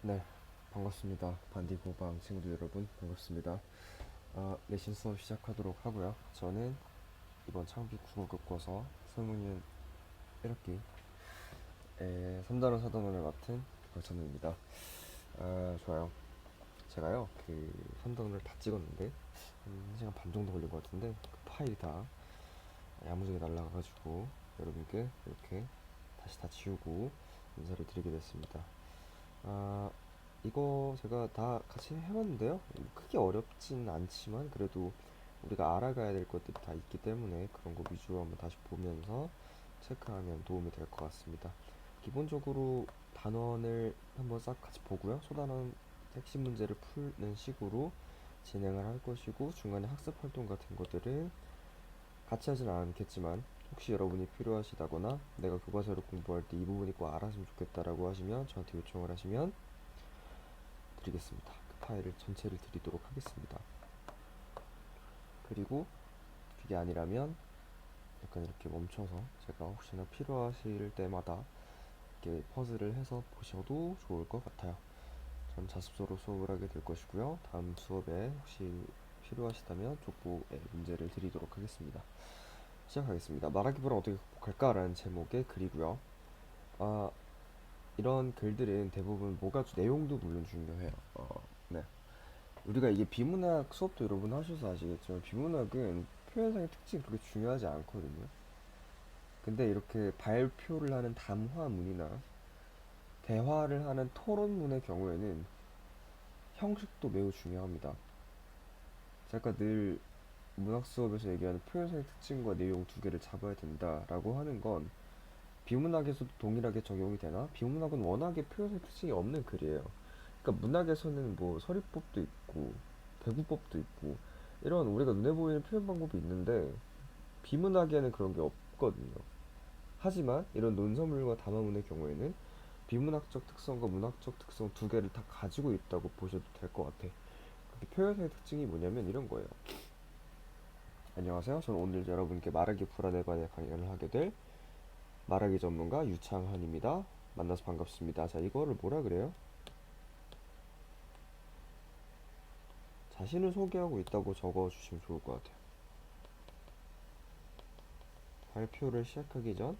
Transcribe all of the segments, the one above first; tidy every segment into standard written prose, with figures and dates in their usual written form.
네, 반갑습니다. 반디고방 친구들 여러분, 반갑습니다. 내신 수업 시작하도록 하고요. 저는 이번 창비 국어교과서 설문위원 1학기에 3단원, 4단원을 맡은 박찬우입니다. 좋아요. 제가요, 그 3단원을 다 찍었는데, 한 1시간 반 정도 걸린 것 같은데, 그 파일이 다 야무지게 날라가가지고, 여러분께 이렇게 다시 다 지우고 인사를 드리게 됐습니다. 아, 이거 제가 다 같이 해봤는데요. 크게 어렵진 않지만 그래도 우리가 알아가야 될 것들이 다 있기 때문에 그런 거 위주로 한번 다시 보면서 체크하면 도움이 될 것 같습니다. 기본적으로 단원을 한번 싹 같이 보고요. 소단원 핵심 문제를 푸는 식으로 진행을 할 것이고 중간에 학습 활동 같은 것들은 같이 하진 않겠지만 혹시 여러분이 필요하시다거나 내가 교과서를 공부할 때 이 부분이 꼭 알았으면 좋겠다라고 하시면 저한테 요청을 하시면 드리겠습니다. 그 파일을 전체를 드리도록 하겠습니다. 그리고 그게 아니라면 약간 이렇게 멈춰서 제가 혹시나 필요하실 때마다 이렇게 퍼즐을 해서 보셔도 좋을 것 같아요. 전 자습서로 수업을 하게 될 것이고요. 다음 수업에 혹시 필요하시다면 족보의 문제를 드리도록 하겠습니다. 시작하겠습니다. 말하기 불안 어떻게 극복할까라는 제목의 글이고요. 아, 이런 글들은 대부분 뭐가 내용도 물론 중요해요. 네. 우리가 이게 비문학 수업도 여러분 하셔서 아시겠지만 비문학은 표현상의 특징이 그렇게 중요하지 않거든요. 근데 이렇게 발표를 하는 담화문이나 대화를 하는 토론문의 경우에는 형식도 매우 중요합니다. 제가 늘 문학 수업에서 얘기하는 표현상의 특징과 내용 두 개를 잡아야 된다라고 하는 건 비문학에서도 동일하게 적용이 되나? 비문학은 워낙에 표현상의 특징이 없는 글이에요. 그러니까 문학에서는 뭐 서리법도 있고 배구법도 있고 이런 우리가 눈에 보이는 표현 방법이 있는데 비문학에는 그런 게 없거든요. 하지만 이런 논설문과 담화문의 경우에는 비문학적 특성과 문학적 특성 두 개를 다 가지고 있다고 보셔도 될 것 같아. 표현의 특징이 뭐냐면 이런 거예요. 안녕하세요. 저는 오늘 여러분께 말하기 불안에 관해 강연을 하게 될 말하기 전문가 유창현입니다. 만나서 반갑습니다. 자, 이거를 뭐라 그래요? 자신을 소개하고 있다고 적어주시면 좋을 것 같아요. 발표를 시작하기 전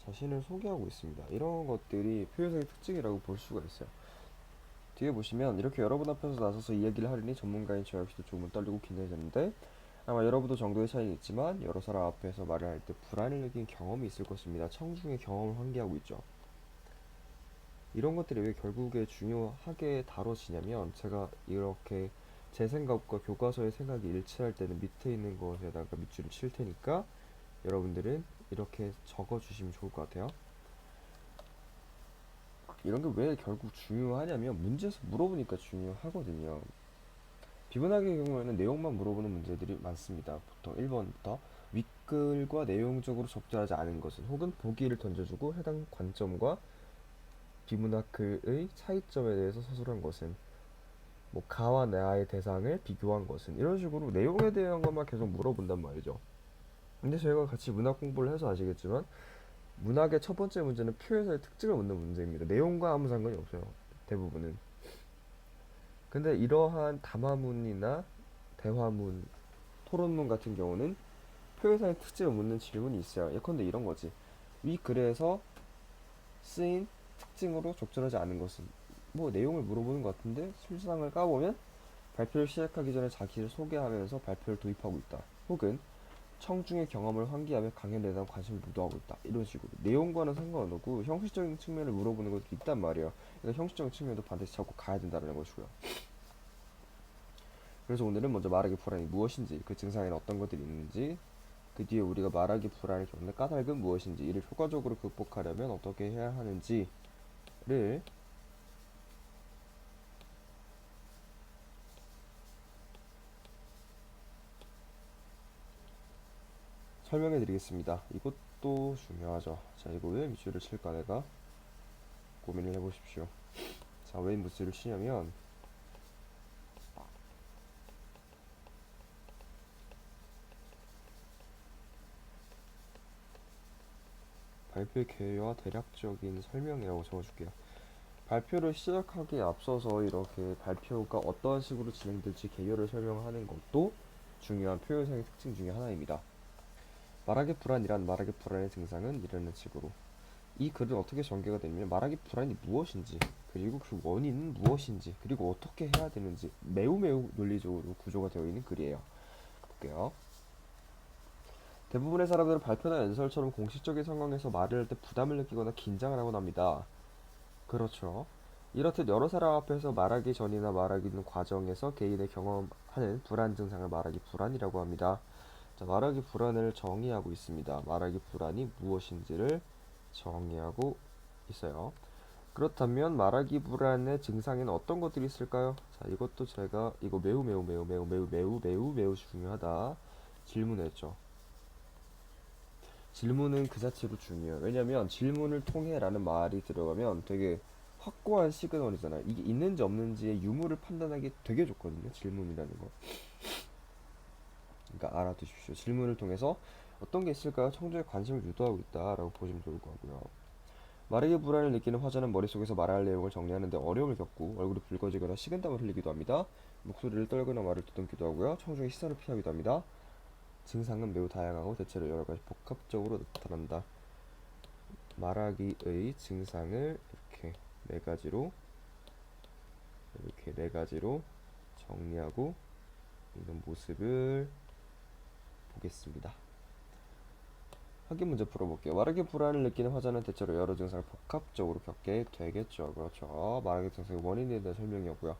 자신을 소개하고 있습니다. 이런 것들이 표현의 특징이라고 볼 수가 있어요. 뒤에 보시면 이렇게 여러분 앞에서 나서서 이야기를 하려니 전문가인 저 역시도 조금 떨리고 긴장되는데 아마 여러분도 정도의 차이는 있지만 여러 사람 앞에서 말을 할 때 불안을 느낀 경험이 있을 것입니다. 청중의 경험을 환기하고 있죠. 이런 것들이 왜 결국에 중요하게 다뤄지냐면 제가 이렇게 제 생각과 교과서의 생각이 일치할 때는 밑에 있는 것에다가 밑줄을 칠 테니까 여러분들은 이렇게 적어주시면 좋을 것 같아요. 이런 게 왜 결국 중요하냐면 문제에서 물어보니까 중요하거든요. 비문학의 경우에는 내용만 물어보는 문제들이 많습니다. 보통 1번부터 윗글과 내용적으로 적절하지 않은 것은 혹은 보기를 던져주고 해당 관점과 비문학 글의 차이점에 대해서 서술한 것은 뭐 가와 나의 대상을 비교한 것은 이런 식으로 내용에 대한 것만 계속 물어본단 말이죠. 근데 저희가 같이 문학 공부를 해서 아시겠지만 문학의 첫 번째 문제는 표현의 특징을 묻는 문제입니다. 내용과 아무 상관이 없어요. 대부분은. 근데 이러한 담화문이나 대화문, 토론문 같은 경우는 표현상의 특징을 묻는 질문이 있어요. 예컨대 이런 거지. 위 글에서 쓰인 특징으로 적절하지 않은 것은 뭐 내용을 물어보는 것 같은데 술상을 까보면 발표를 시작하기 전에 자기를 소개하면서 발표를 도입하고 있다. 혹은 청중의 경험을 환기하며 강연에 대한 관심을 유도하고 있다. 이런 식으로 내용과는 상관없고 형식적인 측면을 물어보는 것도 있단 말이에요. 그러니까 형식적인 측면도 반드시 잡고 가야 된다는 것이고요. 그래서 오늘은 먼저 말하기 불안이 무엇인지, 그 증상에는 어떤 것들이 있는지, 그 뒤에 우리가 말하기 불안을 겪는 까닭은 무엇인지, 이를 효과적으로 극복하려면 어떻게 해야 하는지를 설명해 드리겠습니다. 이것도 중요하죠. 자, 이거 왜 밑줄을 칠까 내가 고민을 해보십시오. 자, 왜 밑줄을 치냐면 발표의 계획과 대략적인 설명이라고 적어줄게요. 발표를 시작하기에 앞서서 이렇게 발표가 어떠한 식으로 진행될지 개요를 설명하는 것도 중요한 표현상의 특징 중에 하나입니다. 말하기 불안이란 말하기 불안의 증상은 이라는 식으로 이 글은 어떻게 전개가 되냐면 말하기 불안이 무엇인지 그리고 그 원인은 무엇인지 그리고 어떻게 해야 되는지 매우 논리적으로 구조가 되어 있는 글이에요. 볼게요. 대부분의 사람들은 발표나 연설처럼 공식적인 상황에서 말을 할 때 부담을 느끼거나 긴장을 하곤 합니다. 그렇죠. 이렇듯 여러 사람 앞에서 말하기 전이나 말하기 는 과정에서 개인의 경험하는 불안 증상을 말하기 불안이라고 합니다. 자, 말하기 불안을 정의하고 있습니다. 말하기 불안이 무엇인지를 정의하고 있어요. 그렇다면 말하기 불안의 증상에는 어떤 것들이 있을까요? 자, 이것도 제가 이거 매우 중요하다 질문했죠. 질문은 그 자체로 중요해요. 왜냐면 질문을 통해 라는 말이 들어가면 되게 확고한 시그널이잖아요. 이게 있는지 없는지의 유무를 판단하기 되게 좋거든요. 질문이라는 거. 그러니까 알아두십시오. 질문을 통해서 어떤 게 있을까요? 청중의 관심을 유도하고 있다라고 보시면 좋을 것 같고요. 말하기 불안을 느끼는 화자는 머릿속에서 말할 내용을 정리하는데 어려움을 겪고 얼굴이 붉어지거나 식은땀을 흘리기도 합니다. 목소리를 떨거나 말을 더듬기도 하고요. 청중의 시선을 피하기도 합니다. 증상은 매우 다양하고 대체로 여러 가지 복합적으로 나타난다. 말하기의 증상을 이렇게 네 가지로 정리하고 있는 모습을 보겠습니다. 확인 문제 풀어볼게요. 말하기 불안을 느끼는 화자는 대체로 여러 증상을 복합적으로 겪게 되겠죠. 그렇죠. 말하기 증상의 원인에 대한 설명이었고요.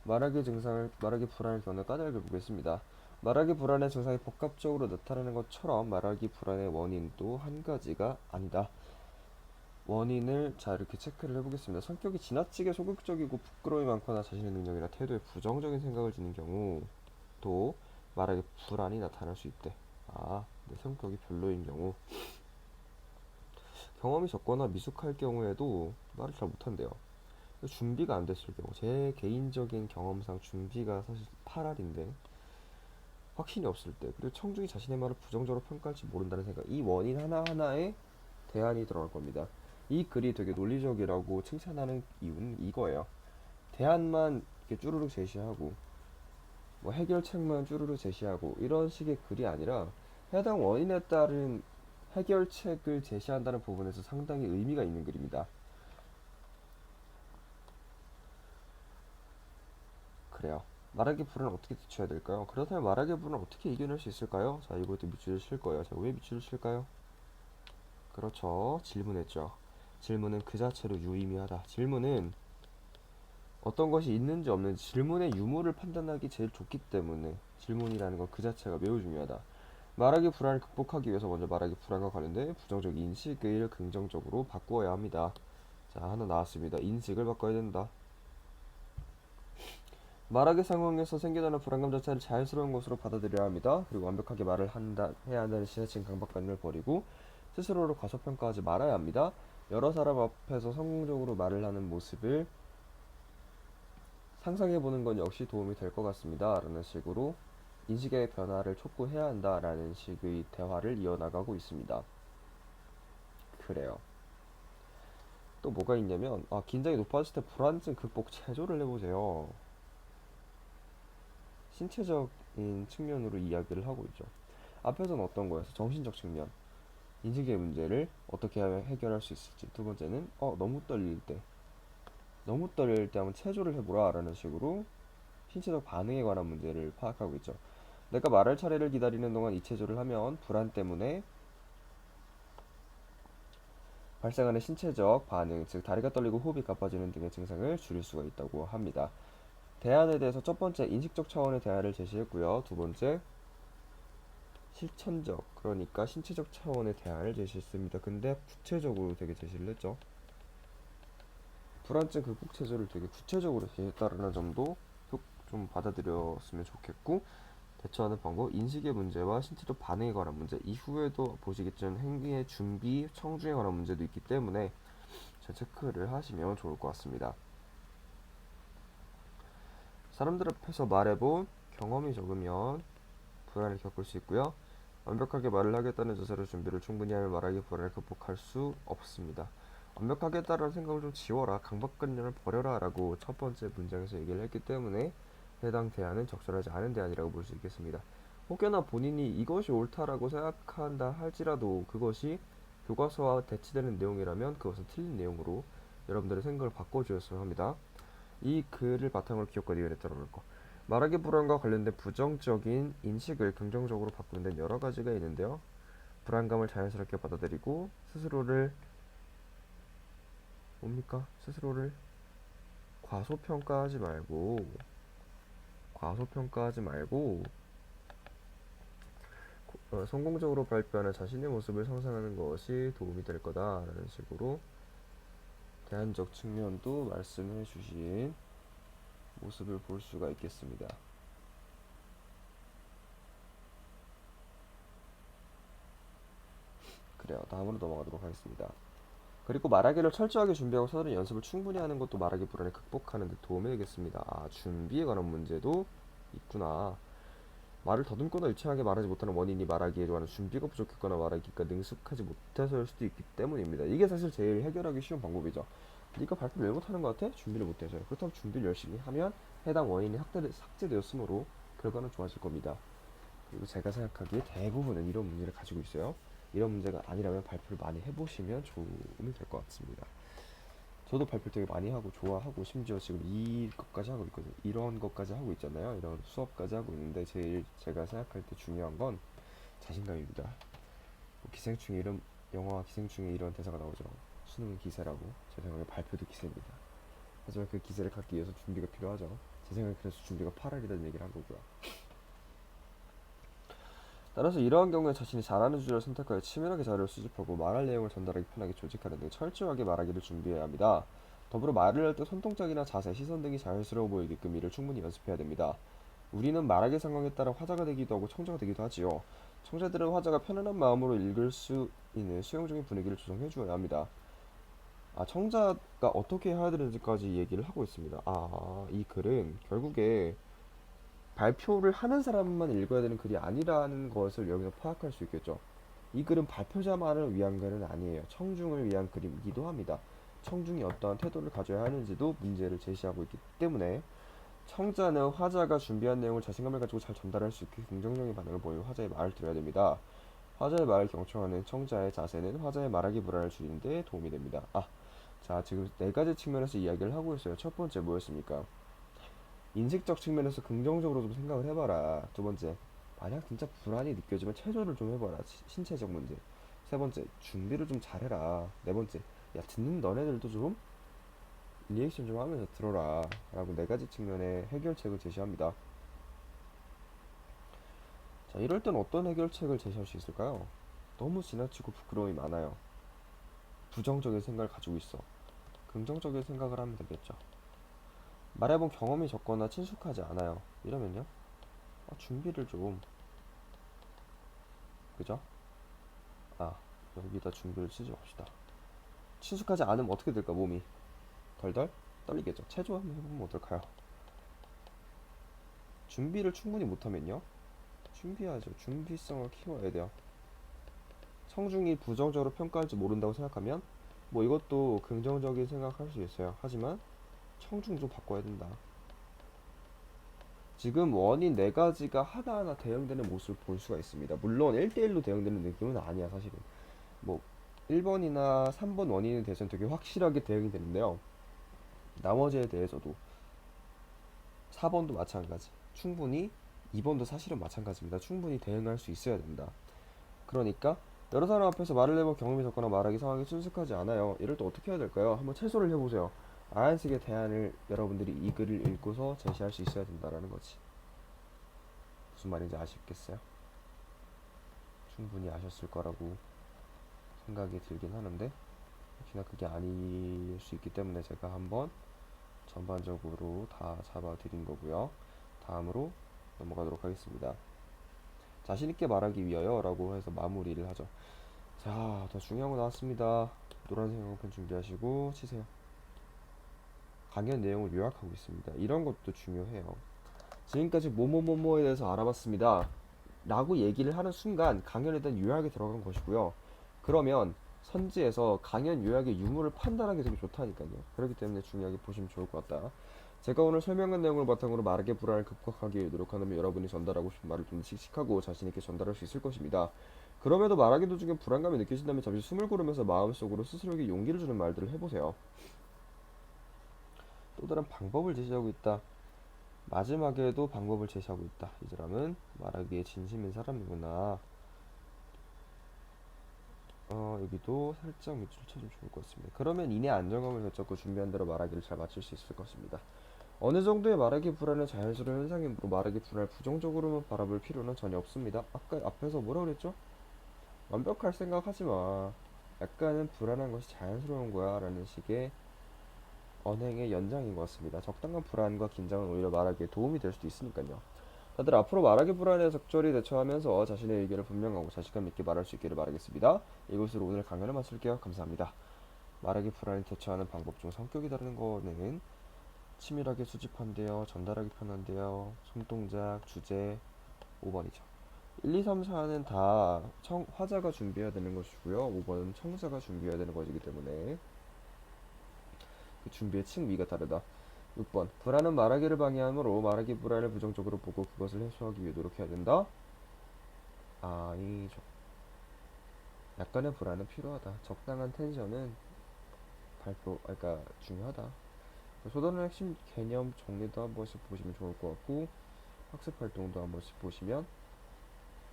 말하기 불안을 겪는 까닭을 보겠습니다. 말하기 불안의 증상이 복합적으로 나타나는 것처럼 말하기 불안의 원인도 한 가지가 아니다. 원인을 자 이렇게 체크를 해보겠습니다. 성격이 지나치게 소극적이고 부끄러움이 많거나 자신의 능력이나 태도에 부정적인 생각을 지닌 경우 또 말하기 불안이 나타날 수 있대. 내 성격이 별로인 경우 경험이 적거나 미숙할 경우에도 말을 잘 못한대요. 준비가 안 됐을 경우 제 개인적인 경험상 준비가 사실 8할인데 확신이 없을 때 그리고 청중이 자신의 말을 부정적으로 평가할지 모른다는 생각 이 원인 하나하나에 대안이 들어갈 겁니다. 이 글이 되게 논리적이라고 칭찬하는 이유는 이거예요. 대안만 이렇게 쭈루룩 제시하고 뭐 해결책만 쭈루룩 제시하고 이런 식의 글이 아니라 해당 원인에 따른 해결책을 제시한다는 부분에서 상당히 의미가 있는 글입니다. 그래요. 말하기 불안을 어떻게 대처해야 될까요? 그렇다면 말하기 불안을 어떻게 이겨낼 수 있을까요? 자, 이것도 밑줄을 칠 거예요. 자, 왜 밑줄을 칠까요? 그렇죠. 질문했죠. 질문은 그 자체로 유의미하다. 질문은 어떤 것이 있는지 없는지 질문의 유무를 판단하기 제일 좋기 때문에 질문이라는 것 그 자체가 매우 중요하다. 말하기 불안을 극복하기 위해서 먼저 말하기 불안과 관련된 부정적 인식을 긍정적으로 바꾸어야 합니다. 자, 하나 나왔습니다. 인식을 바꿔야 된다. 말하기 상황에서 생겨나는 불안감 자체를 자연스러운 것으로 받아들여야 합니다. 그리고 완벽하게 해야 한다는 지나친 강박관념을 버리고 스스로를 과소평가하지 말아야 합니다. 여러 사람 앞에서 성공적으로 말을 하는 모습을 상상해보는 건 역시 도움이 될 것 같습니다. 라는 식으로 인식의 변화를 촉구해야 한다라는 식의 대화를 이어나가고 있습니다. 그래요. 또 뭐가 있냐면 긴장이 높아질 때 불안증 극복 체조를 해보세요. 신체적인 측면으로 이야기를 하고 있죠. 앞에서는 어떤 거였어? 정신적 측면. 인식의 문제를 어떻게 하면 해결할 수 있을지. 두 번째는 너무 떨릴 때 한번 체조를 해보라 라는 식으로 신체적 반응에 관한 문제를 파악하고 있죠. 내가 말할 차례를 기다리는 동안 이 체조를 하면 불안 때문에 발생하는 신체적 반응, 즉 다리가 떨리고 호흡이 가빠지는 등의 증상을 줄일 수가 있다고 합니다. 대안에 대해서 첫 번째 인식적 차원의 대안을 제시했고요. 두 번째 실천적, 그러니까 신체적 차원의 대안을 제시했습니다. 근데 구체적으로 되게 제시를 했죠. 불안증 극복 체조를 되게 구체적으로 제시했다는 점도 좀 받아들였으면 좋겠고, 대처하는 방법, 인식의 문제와 신체적 반응에 관한 문제, 이후에도 보시겠지만 행위의 준비, 청중에 관한 문제도 있기 때문에 잘 체크를 하시면 좋을 것 같습니다. 사람들 앞에서 말해본 경험이 적으면 불안을 겪을 수 있고요. 완벽하게 말을 하겠다는 자세로 준비를 충분히 하면 말하기 불안을 극복할 수 없습니다. 완벽하겠다라는 생각을 좀 지워라, 강박관념을 버려라 라고 첫 번째 문장에서 얘기를 했기 때문에 해당 대안은 적절하지 않은 대안이라고 볼 수 있겠습니다. 혹여나 본인이 이것이 옳다라고 생각한다 할지라도 그것이 교과서와 대치되는 내용이라면 그것은 틀린 내용으로 여러분들의 생각을 바꿔주었으면 합니다. 이 글을 바탕으로 기억과 니은에 따라올 거. 말하기 불안과 관련된 부정적인 인식을 긍정적으로 바꾸는 데는 여러 가지가 있는데요. 불안감을 자연스럽게 받아들이고 스스로를 과소평가하지 말고 성공적으로 발표하는 자신의 모습을 상상하는 것이 도움이 될 거다라는 식으로 대안적 측면도 말씀해 주신 모습을 볼 수가 있겠습니다. 그래요. 다음으로 넘어가도록 하겠습니다. 그리고 말하기를 철저하게 준비하고 서두른 연습을 충분히 하는 것도 말하기 불안을 극복하는 데 도움이 되겠습니다. 아, 준비에 관한 문제도 있구나. 말을 더듬거나 유창하게 말하지 못하는 원인이 말하기에 관한 준비가 부족했거나 말하기가 능숙하지 못해서일 수도 있기 때문입니다. 이게 사실 제일 해결하기 쉬운 방법이죠. 네가 발표를 왜 못하는 것 같아? 준비를 못해서요. 그렇다면 준비를 열심히 하면 해당 원인이 삭제되었으므로 결과는 좋아질 겁니다. 그리고 제가 생각하기에 대부분은 이런 문제를 가지고 있어요. 이런 문제가 아니라면 발표를 많이 해보시면 도움이 될 것 같습니다. 저도 발표 되게 많이 하고 좋아하고 심지어 지금 이것까지 하고 있거든요. 이런 것까지 하고 있잖아요. 이런 수업까지 하고 있는데 제일 제가 생각할 때 중요한 건 자신감입니다. 뭐 기생충에 이런 영화 기생충에 이런 대사가 나오죠. 수능은 기세라고. 제 생각에 발표도 기세입니다. 하지만 그 기세를 갖기 위해서 준비가 필요하죠. 제 생각에 그래서 준비가 8할이라는 얘기를 한 거고요. 따라서 이러한 경우에 자신이 잘하는 주제를 선택하여 치밀하게 자료를 수집하고 말할 내용을 전달하기 편하게 조직하는 등 철저하게 말하기를 준비해야 합니다. 더불어 말을 할 때 손동작이나 자세, 시선 등이 자연스러워 보이게끔 이를 충분히 연습해야 됩니다. 우리는 말하기 상황에 따라 화자가 되기도 하고 청자가 되기도 하지요. 청자들은 화자가 편안한 마음으로 읽을 수 있는 수용적인 분위기를 조성해 주어야 합니다. 아, 청자가 어떻게 해야 되는지까지 얘기를 하고 있습니다. 아, 이 글은 결국에 발표를 하는 사람만 읽어야 되는 글이 아니라는 것을 여기서 파악할 수 있겠죠. 이 글은 발표자만을 위한 글은 아니에요. 청중을 위한 글이기도 합니다. 청중이 어떠한 태도를 가져야 하는지도 문제를 제시하고 있기 때문에 청자는 화자가 준비한 내용을 자신감을 가지고 잘 전달할 수 있게 긍정적인 반응을 보이는 화자의 말을 들어야 됩니다. 화자의 말을 경청하는 청자의 자세는 화자의 말하기 불안을 줄이는 데 도움이 됩니다. 아, 자, 지금 네 가지 측면에서 이야기를 하고 있어요. 첫 번째 뭐였습니까? 인식적 측면에서 긍정적으로 좀 생각을 해봐라. 두 번째, 만약 진짜 불안이 느껴지면 체조를 좀 해봐라. 신체적 문제. 세 번째, 준비를 좀 잘해라. 네 번째, 야, 듣는 너네들도 좀 리액션 좀 하면서 들어라. 라고 네 가지 측면의 해결책을 제시합니다. 자, 이럴 땐 어떤 해결책을 제시할 수 있을까요? 너무 지나치고 부끄러움이 많아요. 부정적인 생각을 가지고 있어. 긍정적인 생각을 하면 되겠죠. 말해본 경험이 적거나 친숙하지 않아요. 이러면요? 준비를 좀, 그죠? 아, 여기다 준비를 쓰지 맙시다. 친숙하지 않으면 어떻게 될까, 몸이? 덜덜? 떨리겠죠. 체조 한번 해보면 어떨까요? 준비를 충분히 못하면요? 준비하죠. 준비성을 키워야 돼요. 청중이 부정적으로 평가할지 모른다고 생각하면 뭐 이것도 긍정적인 생각할 수 있어요. 하지만 청중 좀 바꿔야 된다. 지금 원인 네 가지가 하나하나 대응되는 모습을 볼 수가 있습니다. 물론 1대1로 대응되는 느낌은 아니야, 사실은. 뭐 1번이나 3번 원인에 대해서는 되게 확실하게 대응이 되는데요. 나머지에 대해서도 4번도 마찬가지. 충분히 2번도 사실은 마찬가지입니다. 충분히 대응할 수 있어야 된다. 그러니까 여러 사람 앞에서 말을 해볼 경험이 적거나 말하기 상황이 친숙하지 않아요. 이럴 때 어떻게 해야 될까요? 한번 체소를 해보세요. 아얀식의 대안을 여러분들이 이 글을 읽고서 제시할 수 있어야 된다라는 거지. 무슨 말인지 아시겠어요? 충분히 아셨을 거라고 생각이 들긴 하는데 혹시나 그게 아닐 수 있기 때문에 제가 한번 전반적으로 다 잡아드린 거고요. 다음으로 넘어가도록 하겠습니다. 자신있게 말하기 위하여 라고 해서 마무리를 하죠. 자, 더 중요한 거 나왔습니다. 노란색 영어펜 준비하시고 치세요. 강연 내용을 요약하고 있습니다. 이런 것도 중요해요. 지금까지 뭐뭐뭐뭐에 대해서 알아봤습니다. 라고 얘기를 하는 순간 강연에 대한 요약이 들어간 것이고요. 그러면 선지에서 강연 요약의 유무를 판단하기 되게 좋다니까요. 그렇기 때문에 중요하게 보시면 좋을 것 같다. 제가 오늘 설명한 내용을 바탕으로 말하기 불안을 극복하기 위해 노력한다면 여러분이 전달하고 싶은 말을 좀 더 씩씩하고 자신있게 전달할 수 있을 것입니다. 그럼에도 말하기 도중에 불안감이 느껴진다면 잠시 숨을 고르면서 마음속으로 스스로에게 용기를 주는 말들을 해보세요. 또 다른 방법을 제시하고 있다. 마지막에도 방법을 제시하고 있다. 이 사람은 말하기에 진심인 사람이구나. 여기도 살짝 밑줄 쳐주면 좋을 것 같습니다. 그러면 이내 안정감을 되찾고 준비한 대로 말하기를 잘 마칠 수 있을 것입니다. 어느 정도의 말하기 불안은 자연스러운 현상이므로 말하기 불안을 부정적으로만 바라볼 필요는 전혀 없습니다. 아까 앞에서 뭐라 그랬죠? 완벽할 생각하지 마. 약간은 불안한 것이 자연스러운 거야 라는 식의 언행의 연장인 것 같습니다. 적당한 불안과 긴장은 오히려 말하기에 도움이 될 수도 있으니까요. 다들 앞으로 말하기 불안에 적절히 대처하면서 자신의 의견을 분명하고 자신감 있게 말할 수 있기를 바라겠습니다. 이것으로 오늘 강연을 마칠게요. 감사합니다. 말하기 불안에 대처하는 방법 중 성격이 다른 거는 치밀하게 수집한대요. 전달하기 편한데요. 손동작, 주제 5번이죠. 1, 2, 3, 4는 다 화자가 준비해야 되는 것이고요. 5번은 청자가 준비해야 되는 것이기 때문에 그 준비의 층위가 다르다. 6번 불안은 말하기를 방해하므로 말하기 불안을 부정적으로 보고 그것을 해소하기 위해 노력해야 된다. 아니죠. 약간의 불안은 필요하다. 적당한 텐션은 그러니까 중요하다. 소단의 핵심 개념 정리도 한 번씩 보시면 좋을 것 같고 학습 활동도 한 번씩 보시면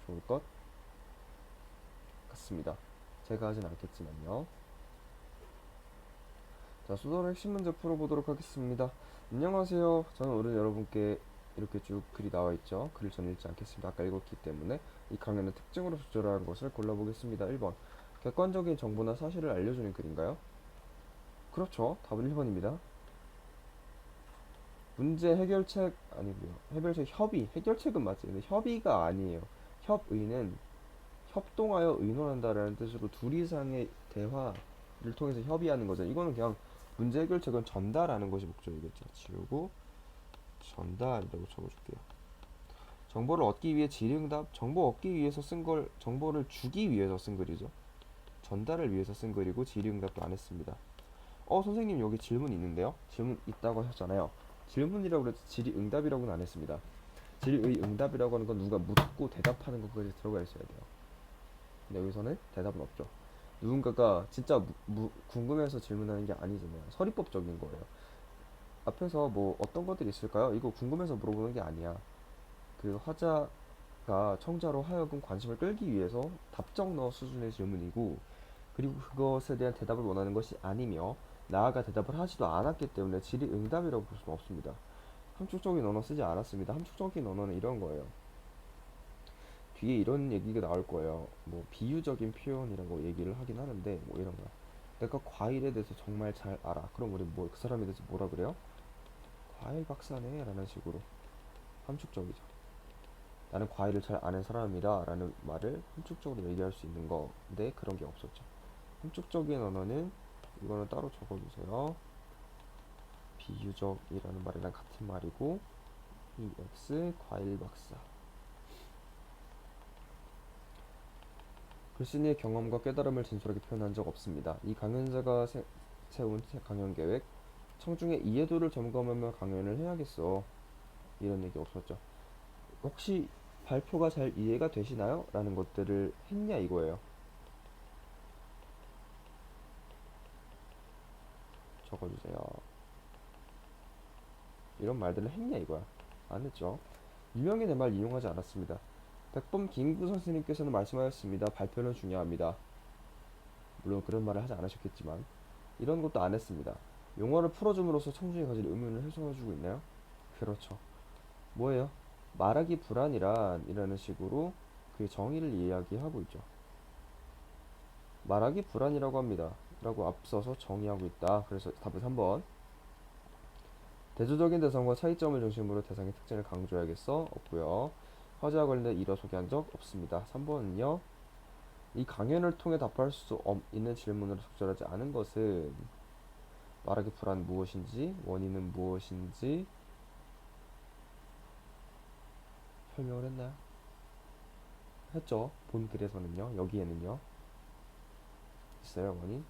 좋을 것 같습니다. 제가 하진 않겠지만요. 자, 수도의 핵심 문제 풀어보도록 하겠습니다. 안녕하세요. 저는 오늘 여러분께 이렇게 쭉 글이 나와 있죠. 글을 전 읽지 않겠습니다. 아까 읽었기 때문에 이 강연의 특징으로 적절한 것을 골라보겠습니다. 1번. 객관적인 정보나 사실을 알려주는 글인가요? 그렇죠. 답은 1번입니다. 문제 해결책 아니고요. 해결책은 맞지. 근데 협의가 아니에요. 협의는 협동하여 의논한다라는 뜻으로 둘 이상의 대화를 통해서 협의하는 거죠. 이거는 그냥 문제 해결책은 전달하는 것이 목적이겠죠. 지우고 전달이라고 적어줄게요. 정보를 얻기 위해 질의응답, 정보 얻기 위해서 쓴 걸 정보를 주기 위해서 쓴 글이죠. 전달을 위해서 쓴 글이고 질의응답도 안 했습니다. 선생님 여기 질문 있는데요. 질문 있다고 하셨잖아요. 질문이라고 그랬지 질의응답이라고는 안 했습니다. 질의응답이라고 하는 건 누가 묻고 대답하는 것까지 들어가 있어야 돼요. 근데 여기서는 대답은 없죠. 누군가가 진짜 궁금해서 질문하는 게 아니잖아요. 서리법적인 거예요. 앞에서 뭐 어떤 것들이 있을까요? 이거 궁금해서 물어보는 게 아니야. 그 화자가 청자로 하여금 관심을 끌기 위해서 답정너 수준의 질문이고, 그리고 그것에 대한 대답을 원하는 것이 아니며 나아가 대답을 하지도 않았기 때문에 질의응답이라고 볼 수는 없습니다. 함축적인 언어 쓰지 않았습니다. 함축적인 언어는 이런 거예요. 뒤에 이런 얘기가 나올 거예요. 뭐 비유적인 표현이라고 얘기를 하긴 하는데 뭐 이런 거. 내가 과일에 대해서 정말 잘 알아. 그럼 우리 뭐 그 사람에 대해서 뭐라 그래요? 과일 박사네 라는 식으로 함축적이죠. 나는 과일을 잘 아는 사람이다 라는 말을 함축적으로 얘기할 수 있는 건데 그런 게 없었죠. 함축적인 언어는 이거는 따로 적어주세요. 비유적이라는 말이랑 같은 말이고 EX 과일 박사. 글쓴이의 경험과 깨달음을 진솔하게 표현한 적 없습니다. 이 강연자가 세운 강연 계획 청중의 이해도를 점검하며 강연을 해야겠어. 이런 얘기 없었죠. 혹시 발표가 잘 이해가 되시나요? 라는 것들을 했냐 이거예요. 적어주세요. 이런 말들을 했냐 이거야. 안 했죠. 유명히 내 말 이용하지 않았습니다. 백범 김구 선생님께서는 말씀하였습니다. 발표는 중요합니다. 물론 그런 말을 하지 않으셨겠지만 이런 것도 안 했습니다. 용어를 풀어줌으로써 청중이 가질 의문을 해소해주고 있나요? 그렇죠. 뭐예요? 말하기 불안이란 이라는 식으로 그 정의를 이야기하고 있죠. 말하기 불안이라고 합니다. 라고 앞서서 정의하고 있다. 그래서 답은 3번. 대조적인 대상과 차이점을 중심으로 대상의 특징을 강조해야겠어? 없고요. 화제와 관련된 일화 소개한 적 없습니다. 3번은요. 이 강연을 통해 답할 수 있는 질문으로 적절하지 않은 것은 말하기 불안 무엇인지, 원인은 무엇인지 설명을 했나요? 했죠. 본 글에서는요. 여기에는요. 있어요, 원인?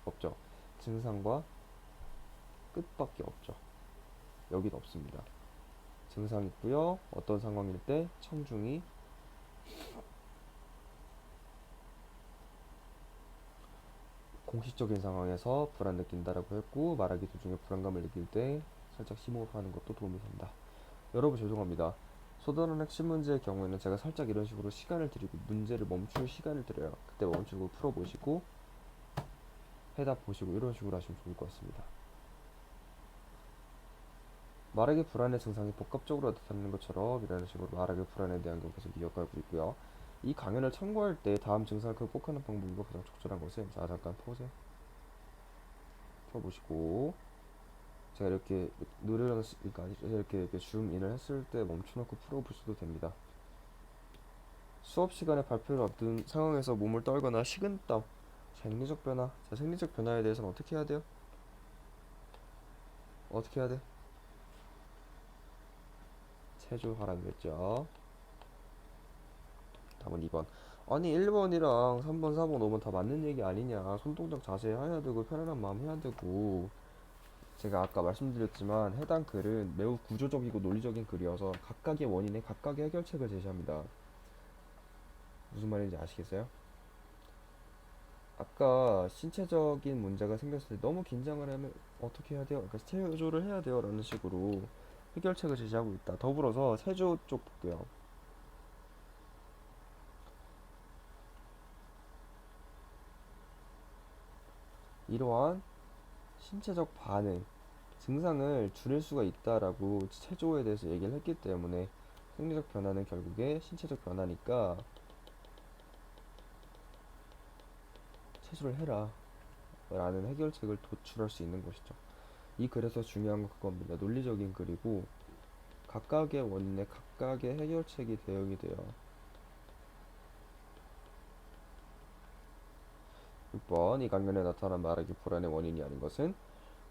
없죠. 증상과 끝밖에 없죠. 여긴 없습니다. 증상 있고요. 어떤 상황일 때 청중이 공식적인 상황에서 불안 느낀다라고 했고, 말하기 도중에 불안감을 느낄 때 살짝 심호흡하는 것도 도움이 된다. 여러분 죄송합니다. 소단원 핵심 문제의 경우에는 제가 살짝 이런 식으로 시간을 드리고 문제를 멈출 시간을 드려요. 그때 멈추고 풀어보시고 해답 보시고 이런 식으로 하시면 좋을 것 같습니다. 말하기 불안의 증상이 복합적으로 나타나는 것처럼 이런 식으로 말하기 불안에 대한 걸 계속 이어가고 있고요. 이 강연을 참고할 때 다음 증상을 극복하는 방법으로 가장 적절한 것은, 자 잠깐 펴보세요. 펴보시고 제가 이렇게 그러니까 이렇게 줌인을 했을 때 멈춰놓고 풀어보셔도 됩니다. 수업 시간에 발표를 앞둔 상황에서 몸을 떨거나 식은땀, 생리적 변화. 자, 생리적 변화에 대해서는 어떻게 해야 돼요? 어떻게 해야 돼? 체조하라고 했죠. 답은 2번. 아니 1번이랑 3번, 4번, 5번 다 맞는 얘기 아니냐. 손동작 자세 해야 되고 편안한 마음 해야 되고. 제가 아까 말씀드렸지만 해당 글은 매우 구조적이고 논리적인 글이어서 각각의 원인에 각각의 해결책을 제시합니다. 무슨 말인지 아시겠어요? 아까 신체적인 문제가 생겼을 때 너무 긴장을 하면 어떻게 해야 돼요? 그러니까 체조를 해야 돼요 라는 식으로 해결책을 제시하고 있다. 더불어서 체조 쪽 볼게요. 이러한 신체적 반응, 증상을 줄일 수가 있다라고 체조에 대해서 얘기를 했기 때문에 생리적 변화는 결국에 신체적 변화니까 체조를 해라 라는 해결책을 도출할 수 있는 것이죠. 이 글에서 중요한 건 그겁니다. 논리적인 글이고 각각의 원인에 각각의 해결책이 대응이 돼요. 6번 이 강연에 나타난 말하기 불안의 원인이 아닌 것은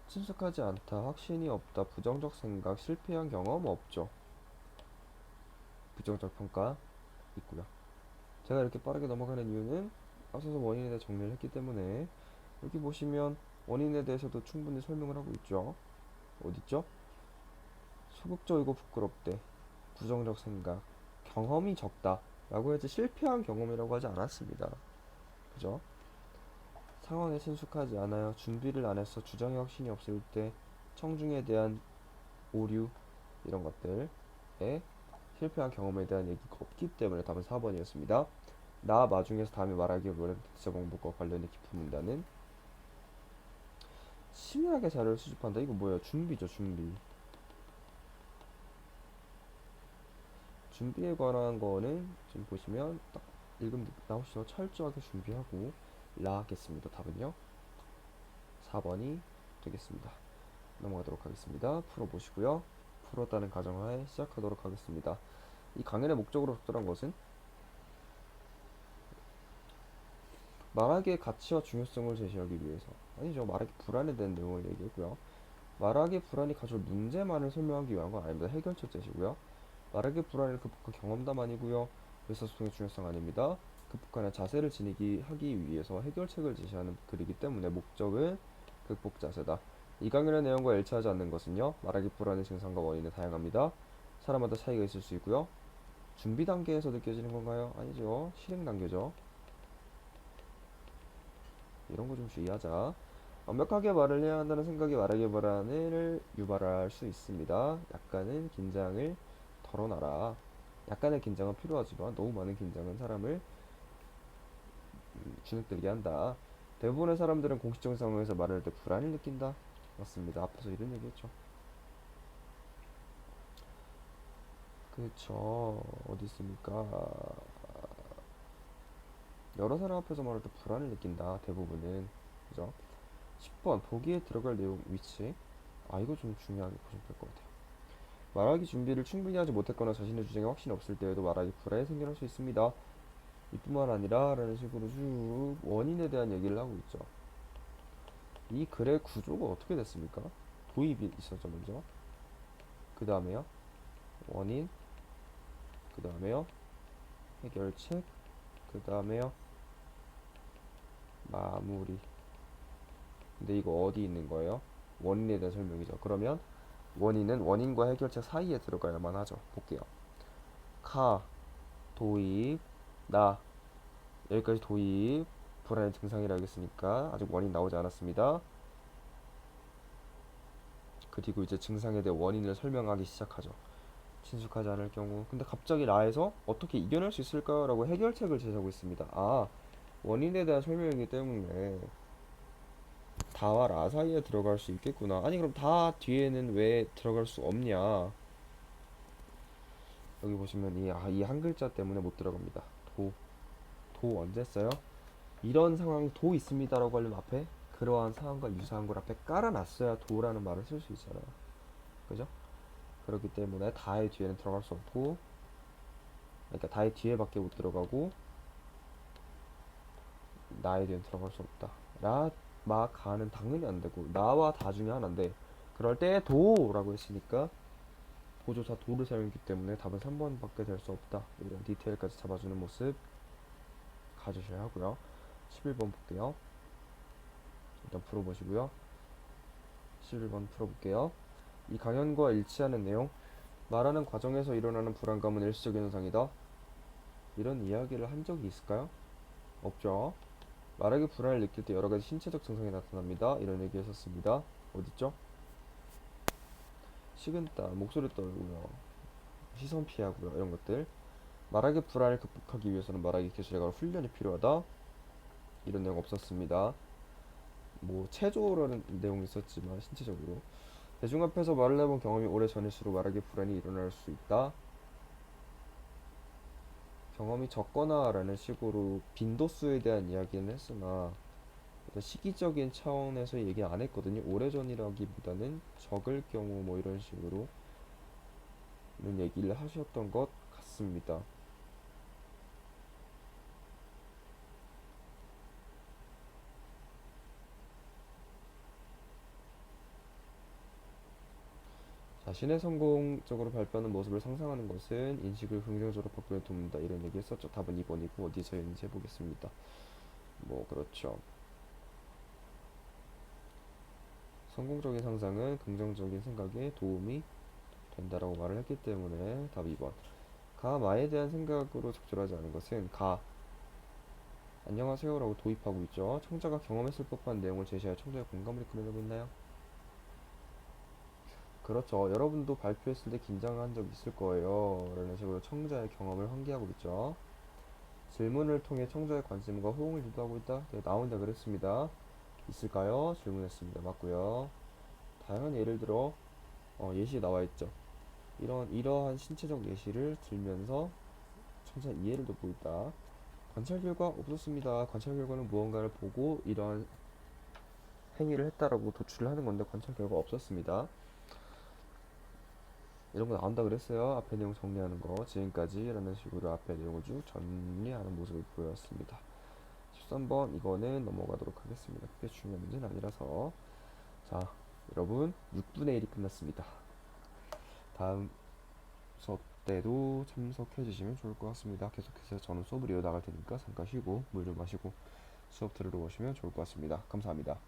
친숙하지 않다, 확신이 없다, 부정적 생각, 실패한 경험 없죠. 부정적 평가 있고요. 제가 이렇게 빠르게 넘어가는 이유는 앞서서 원인에 대해 정리를 했기 때문에 여기 보시면 원인에 대해서도 충분히 설명을 하고 있죠. 어딨죠? 소극적이고 부끄럽대, 부정적 생각, 경험이 적다 라고 해서 실패한 경험이라고 하지 않았습니다. 그죠? 상황에 친숙하지 않아요. 준비를 안 해서 주장에 확신이 없을 때 청중에 대한 오류 이런 것들에 실패한 경험에 대한 얘기가 없기 때문에 답은 4번이었습니다. 나 마중에서 다음에 말하기 어려운 대체 방법과 관련된 깊은 문단은 치밀하게 자료를 수집한다. 이거 뭐예요? 준비죠, 준비. 준비에 관한 거는 지금 보시면 딱 읽음 나오시죠. 철저하게 준비하고 라 하겠습니다. 답은요 4번이 되겠습니다. 넘어가도록 하겠습니다. 풀어보시고요. 풀었다는 가정하에 시작하도록 하겠습니다. 이 강연의 목적으로 적절한 것은 말하기의 가치와 중요성을 제시하기 위해서, 아니죠, 말하기 불안에 대한 내용을 얘기했고요. 말하기 불안이 가져올 문제만을 설명하기 위한 건 아닙니다. 해결책 제시고요. 말하기 불안을 극복한 경험담 아니고요. 의사소통의 중요성 아닙니다. 극복하는 자세를 지니기 하기 위해서 해결책을 제시하는 글이기 때문에 목적은 극복 자세다. 이 강연의 내용과 일치하지 않는 것은요. 말하기 불안의 증상과 원인은 다양합니다. 사람마다 차이가 있을 수 있고요. 준비 단계에서 느껴지는 건가요? 아니죠. 실행 단계죠. 이런 거 좀 주의하자. 완벽하게 말을 해야 한다는 생각이 말하기 불안을 유발할 수 있습니다. 약간은 긴장을 덜어놔라. 약간의 긴장은 필요하지만 너무 많은 긴장은 사람을 주눅들게 한다. 대부분의 사람들은 공식적인 상황에서 말할 때 불안을 느낀다. 맞습니다. 앞에서 이런 얘기 했죠. 그쵸. 어디 있습니까? 여러 사람 앞에서 말할 때 불안을 느낀다. 대부분은. 그죠? 10번 보기에 들어갈 내용 위치. 아 이거 좀 중요하게 보시면 될 것 같아요. 말하기 준비를 충분히 하지 못했거나 자신의 주장에 확신이 없을 때에도 말하기 불안이 생겨날 수 있습니다. 이뿐만 아니라 라는 식으로 쭉 원인에 대한 얘기를 하고 있죠. 이 글의 구조가 어떻게 됐습니까? 도입이 있었죠 먼저. 그 다음에요 원인, 그 다음에요 해결책, 그 다음에요 마무리. 근데 이거 어디 있는 거예요? 원인에 대한 설명이죠. 그러면 원인은 원인과 해결책 사이에 들어가야만 하죠. 볼게요. 카, 도입, 나. 여기까지 도입. 불안의 증상이라 했으니까 아직 원인 나오지 않았습니다. 그리고 이제 증상에 대해 원인을 설명하기 시작하죠. 친숙하지 않을 경우. 근데 갑자기 나에서 어떻게 이겨낼 수 있을까라고 해결책을 제시하고 있습니다. 아, 원인에 대한 설명이기 때문에 다와 라 사이에 들어갈 수 있겠구나. 아니 그럼 다 뒤에는 왜 들어갈 수 없냐? 여기 보시면 이 한 글자 때문에 못 들어갑니다. 도, 도 언제 써요? 이런 상황 도 있습니다라고 하려면 앞에 그러한 상황과 유사한 걸 앞에 깔아놨어야 도라는 말을 쓸 수 있잖아요. 그죠? 그렇기 때문에 다의 뒤에는 들어갈 수 없고, 그러니까 다의 뒤에밖에 못 들어가고 나에 뒤엔 들어갈 수 없다. 라, 마, 가는 당연히 안 되고 나와 다 중에 하나인데 그럴 때 도라고 했으니까 보조사 도를 사용했기 때문에 답은 3번밖에 될 수 없다. 이런 디테일까지 잡아주는 모습 가주셔야 하고요. 11번 볼게요. 일단 풀어보시고요. 11번 풀어볼게요. 이 강연과 일치하는 내용. 말하는 과정에서 일어나는 불안감은 일시적인 현상이다. 이런 이야기를 한 적이 있을까요? 없죠. 말하기 불안을 느낄 때 여러 가지 신체적 증상이 나타납니다. 이런 얘기 했었습니다. 어딨죠? 식은땀, 목소리 떨고요, 시선 피하고요, 이런 것들. 말하기 불안을 극복하기 위해서는 말하기 기술에 관한 훈련이 필요하다. 이런 내용 없었습니다. 뭐 체조라는 내용이 있었지만 신체적으로 대중 앞에서 말을 해본 경험이 오래 전일수록 말하기 불안이 일어날 수 있다. 경험이 적거나 라는 식으로 빈도수에 대한 이야기는 했으나 시기적인 차원에서 얘기 안 했거든요. 오래전이라기보다는 적을 경우 뭐 이런 식으로 는 얘기를 하셨던 것 같습니다. 자신의 성공적으로 발표하는 모습을 상상하는 것은 인식을 긍정적으로 바꾸는 데 돕는다. 이런 얘기 했었죠. 답은 2번이고 어디서 있는지 해보겠습니다. 뭐 그렇죠. 성공적인 상상은 긍정적인 생각에 도움이 된다라고 말을 했기 때문에 답 2번. 가, 마에 대한 생각으로 적절하지 않은 것은 가, 안녕하세요라고 도입하고 있죠. 청자가 경험했을 법한 내용을 제시하여 청자의 공감을 이끌어내고 있나요? 그렇죠. 여러분도 발표했을 때 긴장한 적 있을 거예요. 라는 식으로 청자의 경험을 환기하고 있죠. 질문을 통해 청자의 관심과 호응을 유도하고 있다. 네, 나온다 그랬습니다. 있을까요? 질문했습니다. 맞고요. 다양한 예를 들어 예시 나와 있죠. 이러한 신체적 예시를 들면서 청자 이해를 돕고 있다. 관찰 결과 없었습니다. 관찰 결과는 무언가를 보고 이러한 행위를 했다라고 도출을 하는 건데 관찰 결과 없었습니다. 이런 거 나온다 그랬어요. 앞에 내용 정리하는 거 지금까지 라는 식으로 앞에 내용을 쭉 정리하는 모습을 보였습니다. 13번 이거는 넘어가도록 하겠습니다. 그게 중요한 문제는 아니라서. 자, 여러분 6분의 1이 끝났습니다. 다음 수업 때도 참석해 주시면 좋을 것 같습니다. 계속해서 저는 수업을 이어나갈 테니까 잠깐 쉬고 물 좀 마시고 수업 들으러 오시면 좋을 것 같습니다. 감사합니다.